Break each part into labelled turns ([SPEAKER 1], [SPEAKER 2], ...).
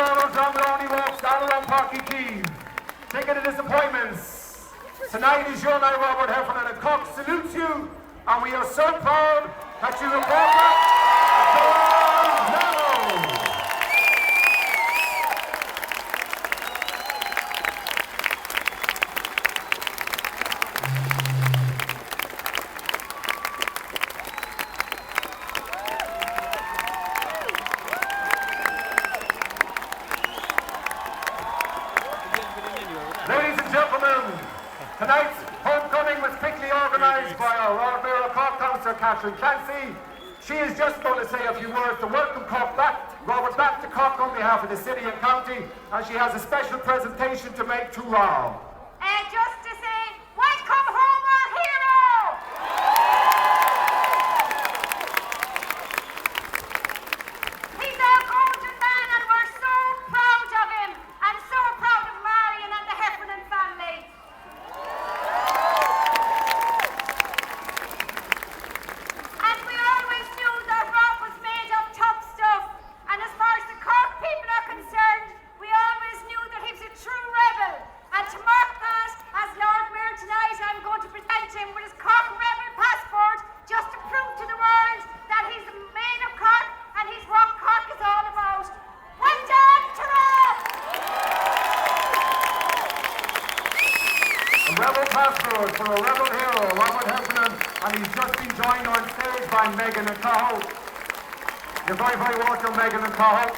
[SPEAKER 1] Murdoch, Lonely Walks, down around Parky Keys. Taking the disappointments. Tonight is your night, Robert Heffernan, and Cox salutes you, and we are so proud that you have brought back the medal. Ladies and gentlemen, tonight's homecoming was quickly organised by our Royal Mayor of Cork, Councillor Catherine Clancy. She is just going to say a few words to welcome Robert back to Cork on behalf of the city and county, and she has a special presentation to make to all.
[SPEAKER 2] Just to say, welcome home, our hero! He's our golden man, and we're so proud of him, and so proud of Marion and the Heffernan family. And we always knew that Rob was made of tough stuff, and as far as the Cork people are concerned, we always knew that he was a true rebel. And to mark that, as Lord Mayor tonight, I'm going to present him with his Cork rebel passport, just to prove to the world that he's the man of Cork and he's what Cork is all about. Well done to Rob!
[SPEAKER 1] A rebel passport for a rebel hero, Robert Heffernan, and he's just been joined on stage by Megan and Cahill. You're very, very welcome, Megan and Cahill.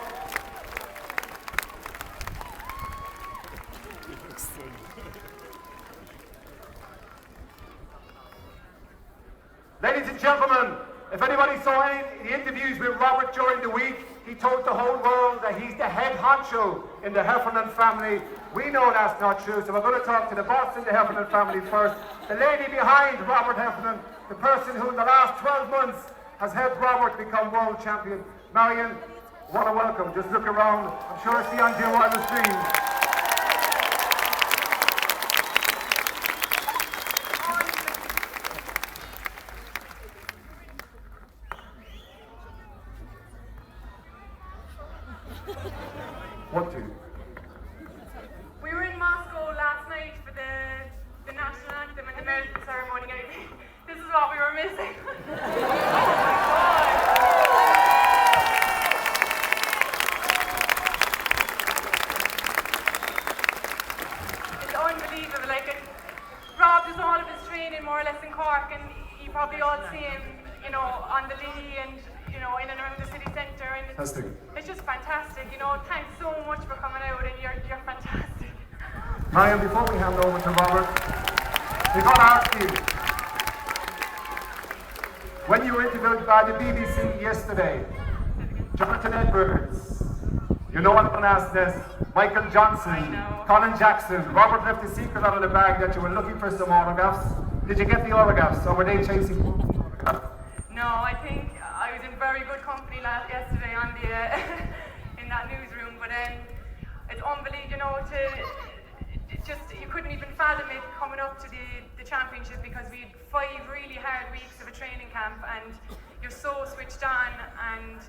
[SPEAKER 1] Ladies and gentlemen, if anybody saw any of the interviews with Robert during the week, he told the whole world that he's the head honcho in the Heffernan family. We know that's not true, so we're going to talk to the boss in the Heffernan family first. The lady behind Robert Heffernan, the person who in the last 12 months has helped Robert become world champion. Marion, what a welcome. Just look around. I'm sure it's the on your wildest dreams. What do?
[SPEAKER 3] We were in Moscow last night for the national anthem and the medal ceremony, and I think this is what we were missing. It's unbelievable. Like, Rob does all of his training more or less in Cork, and you probably all see him, you know, on the Lee and, you know, in and around the city centre, and it's just fantastic. You know, thanks so much for coming out, and you're fantastic.
[SPEAKER 1] Marion, before we hand over to Robert, we've got to ask you, when you were interviewed by the BBC yesterday, Jonathan Edwards, you know what I'm going to ask this, Michael Johnson, Colin Jackson, Robert left the secret out of the bag that you were looking for some autographs. Did you get the autographs, or were they chasing autographs?
[SPEAKER 3] No, I think I was in very good company yesterday on the in that newsroom, but it's unbelievable, you know, you couldn't even fathom it coming up to the championship, because we had 5 really hard weeks of a training camp, and you're so switched on, and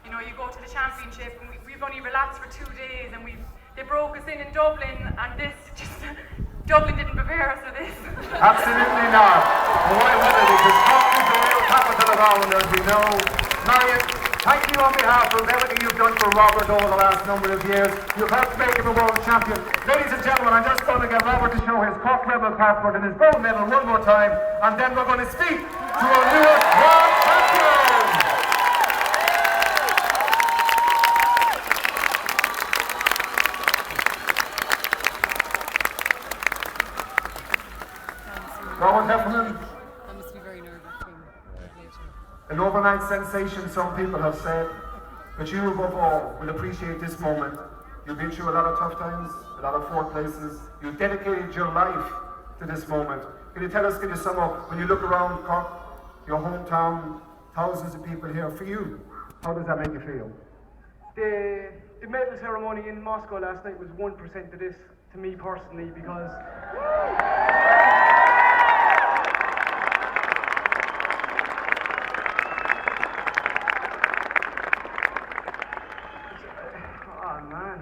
[SPEAKER 3] you know, you go to the championship, and we've only relaxed for 2 days, and they broke us in Dublin, and this just Dublin didn't prepare us for this.
[SPEAKER 1] Absolutely not. But why would it? Because Cork is the real capital of Ireland, as we know. Marion, thank you on behalf of everything you've done for Robert over the last number of years. You've helped make him a world champion. Ladies and gentlemen, I'm just going to get Robert to show his Cork Rebel passport and his gold medal one more time, and then we're going to speak to our newest world champion. Robert Heffernan.
[SPEAKER 4] That must be very nerve-wracking.
[SPEAKER 1] An overnight sensation, some people have said, but you above all will appreciate this moment. You've been through a lot of tough times, a lot of fourth places. You've dedicated your life to this moment. Can you sum up, when you look around Cork, your hometown, thousands of people here, for you, how does that make you feel?
[SPEAKER 5] The medal ceremony in Moscow last night was 1% of this, to me personally, because oh man,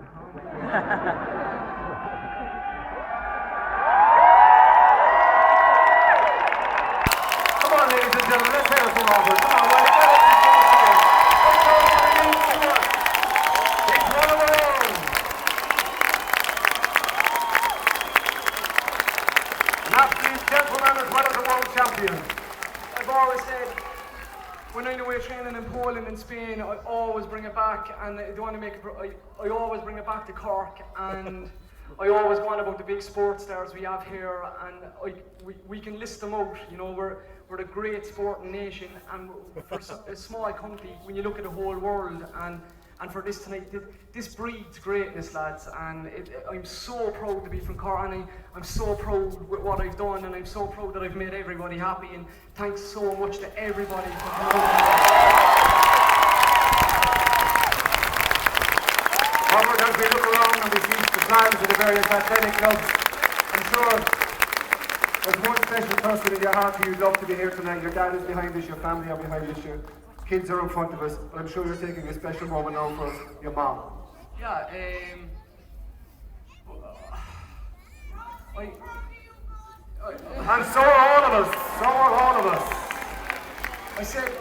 [SPEAKER 5] Spain, I always bring it back, and I don't want to make it, I always bring it back to Cork, and I always go on about the big sports stars we have here, and we can list them out. You know, we're a great sporting nation, and for a small country, when you look at the whole world, and for this tonight, this breeds greatness, lads, and I'm so proud to be from Cork, and I'm so proud with what I've done, and I'm so proud that I've made everybody happy, and thanks so much to everybody for coming out.
[SPEAKER 1] Robert, as we look around and we see the plans of the various athletic clubs, I'm sure there's one special person in your heart who you'd love to be here tonight. Your dad is behind us, your family are behind us, your kids are in front of us, but I'm sure you're taking a special moment now for your mom.
[SPEAKER 5] Yeah,
[SPEAKER 1] And so are all of us, so are all of us.
[SPEAKER 5] I said,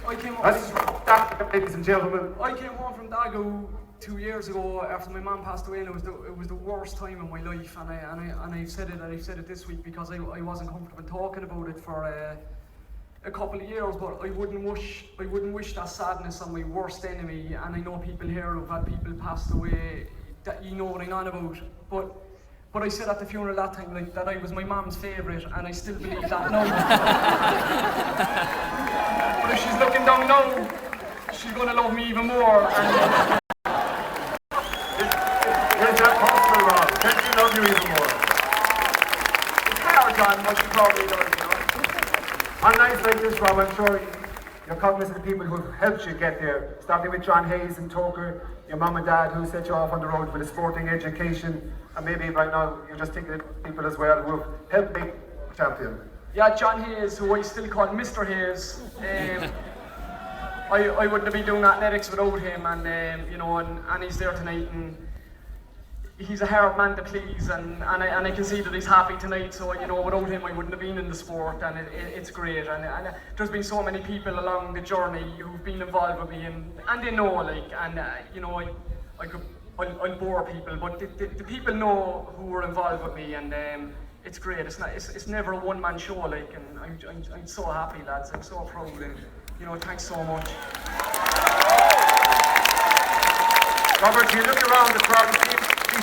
[SPEAKER 5] I came
[SPEAKER 1] That's that, ladies and gentlemen.
[SPEAKER 5] I came home from Dago 2 years ago after my mum passed away, and it was the worst time of my life. And I've said it this week because I wasn't comfortable talking about it for a couple of years. But I wouldn't wish that sadness on my worst enemy. And I know people here who've had people passed away that you know what I'm on about. But I said at the funeral that time that I was my mum's favourite, and I still believe that now. But if she's looking down now, she's going to love me even more.
[SPEAKER 1] Here's that possible, Rob. Can she love you even more?
[SPEAKER 5] It's hard, John, but she probably does, you know.
[SPEAKER 1] On nights like this, Rob, I'm sure you're cognizant of the people who've helped you get there, starting with John Hayes and Toker, your mum and dad who set you off on the road with a sporting education, and maybe right now you're just thinking of people as well who have helped make champion.
[SPEAKER 5] Yeah, John Hayes, who I still call Mr. Hayes. I wouldn't have been doing athletics without him, and you know, and he's there tonight, and he's a hard man to please, and I can see that he's happy tonight. So you know, without him, I wouldn't have been in the sport, and it's great. And there's been so many people along the journey who've been involved with me, and they know, like, and you know, I'll bore people, but the people know who were involved with me, and it's great. It's never a one-man show, like, and I'm so happy, lads. I'm so proud, and you know, thanks so much.
[SPEAKER 1] Robert, you look around the crowd and see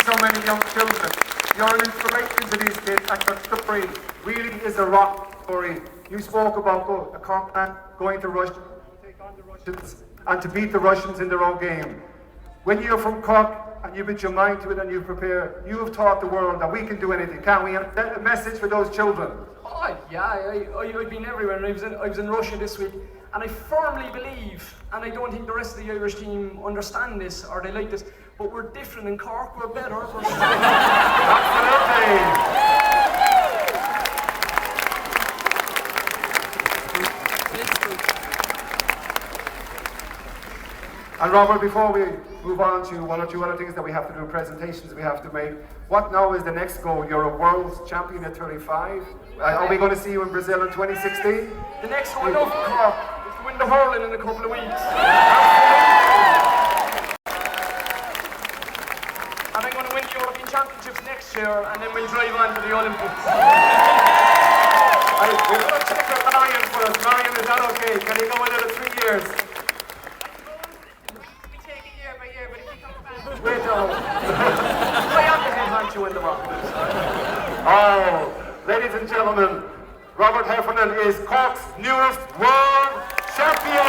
[SPEAKER 1] so many young children. You're an inspiration to these kids, and your story really is a rock story. You spoke about a Cork man going to Russia, to take on the Russians, and to beat the Russians in their own game. When you're from Cork and you put your mind to it and you prepare, you have taught the world that we can do anything, can't we? And a message for those children.
[SPEAKER 5] Oh yeah, I've been everywhere, and I was in Russia this week, and I firmly believe, and I don't think the rest of the Irish team understand this or they like this, but we're different in Cork, we're better.
[SPEAKER 1] Absolutely. And Robert, before we move on to one or two other things that we have to do, presentations we have to make, what now is the next goal? You're a world champion at 35. Are we going to see you in Brazil in 2016?
[SPEAKER 5] The next goal now for Cork is to win the hurling in a couple of weeks. And I'm going to win the European Championships next year, and then we'll drive on to the Olympics.
[SPEAKER 1] We're going to check with Marion for us. Marion, is that okay? Can you go another 3 years? Wait,
[SPEAKER 5] I am the head honcho in the world.
[SPEAKER 1] oh, ladies and gentlemen, Robert Heffernan is Cork's newest world champion!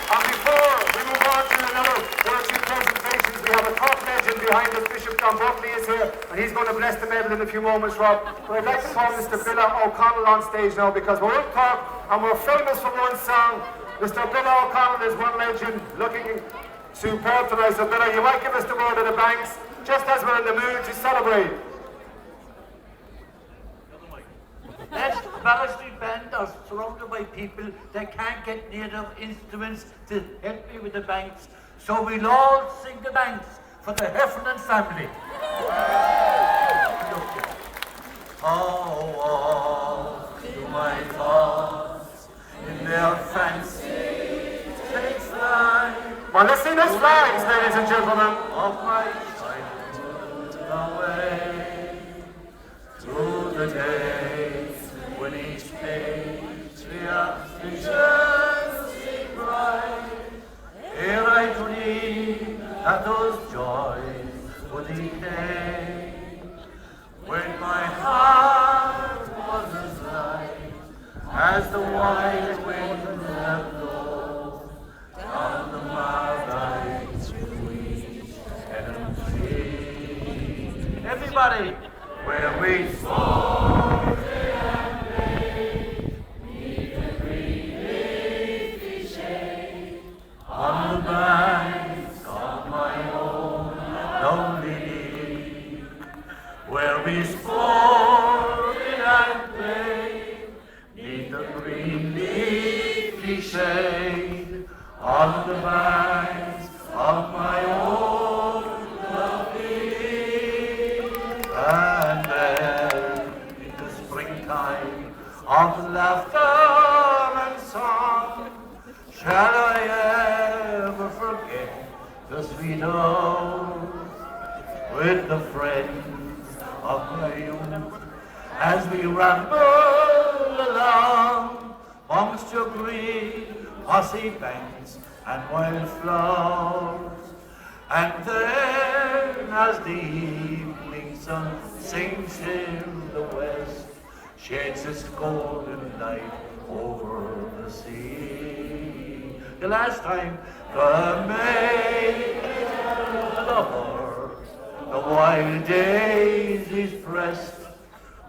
[SPEAKER 1] And before we move on to another one or two presentations, we have a Cork legend behind us. Bishop John Buckley is here, and he's going to bless the medal in a few moments, Rob. But I'd like to call Mr. Billa O'Connell on stage now, because we're in Cork and we're famous for one song. Mr. Billa O'Connell is one legend, looking superb tonight. So Billa, you might give us the word of the banks, just as we're in the mood to celebrate.
[SPEAKER 6] Next, Ballard Street Band are surrounded by people that can't get near enough instruments to help me with the banks. So we'll all sing the banks for the Heffernan family. Oh, to my thoughts in their fancy take flight.
[SPEAKER 1] Well, let's sing those flags, ladies and gentlemen.
[SPEAKER 6] Of my childhood away through the days when each page majestic bride. Ere I dreamed that those joys would decay, when my heart was as light as the wide wind that blows down the margin trees and trees. Everybody, where we soar and play, neath the green leafy shade, on the banks of my own lonely lea, where we sport and play, neath the green leafy shade, on the banks of my own lovely lea. And then, in the springtime of laughter and song, shall I ever forget the sweet hours with the friends of my youth, as we ramble along amongst your green mossy banks and wildflowers? And then, as the evening sun sinks in the west, sheds its golden light over the sea, the last time the maid lover, the wild daisies pressed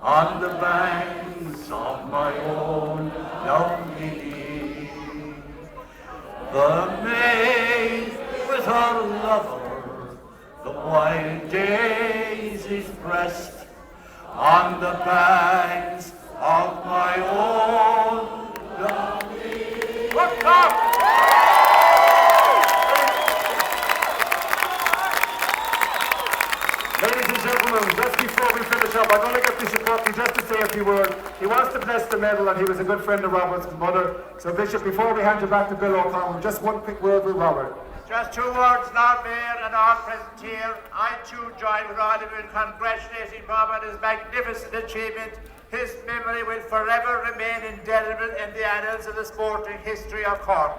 [SPEAKER 6] on the banks of my own lonely lea. The maid with her lover, the wild daisies pressed on the banks of my own lonely lea. Look up!
[SPEAKER 1] Ladies and gentlemen, just before we finish up, I'm going to get Bishop Buckley just to say a few words. He wants to bless the medal, and he was a good friend of Robert's mother. So, Bishop, before we hand you back to Bill O'Connell, just one quick word with Robert.
[SPEAKER 7] Just 2 words, Lord Mayor and all present here. I too join with all of you in congratulating Bob on his magnificent achievement. His memory will forever remain indelible in the annals of the sporting history of Cork.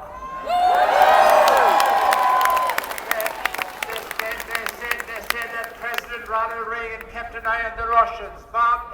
[SPEAKER 7] They said that President Ronald Reagan kept an eye on the Russians. Bob